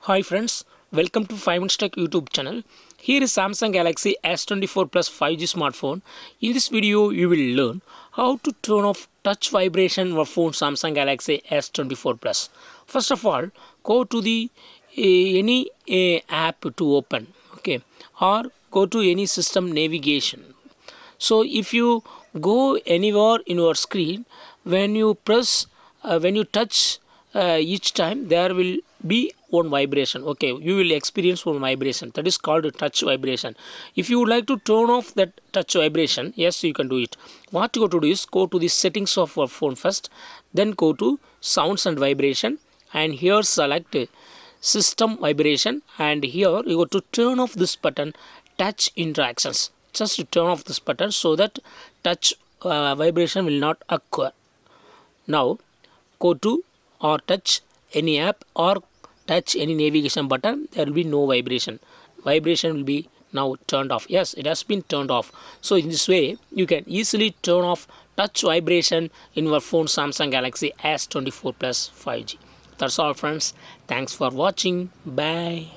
Hi friends, welcome to 5 Minutes Tech YouTube channel. Here is Samsung Galaxy S24 Plus 5G smartphone. In this video, you will learn how to turn off touch vibration of phone Samsung Galaxy S24 Plus. First of all, go to the any app to open, okay, or go to any system navigation. So if you go anywhere in your screen, when you when you touch each time, there will be one vibration. Okay, you will experience one vibration, that is called touch vibration. If you would like to turn off that touch vibration, yes, you can do it. What you got to do is go to the settings of your phone first, then go to sounds and vibration, and here select system vibration, and here you go to turn off this button, touch interactions. Just to turn off this button so that touch vibration will not occur. Now go to or touch any app or touch any navigation button, there will be no vibration will be now turned off. Yes, it has been turned off. So in this way you can easily turn off touch vibration in your phone Samsung Galaxy S24 Plus 5G. That's all friends, thanks for watching, bye.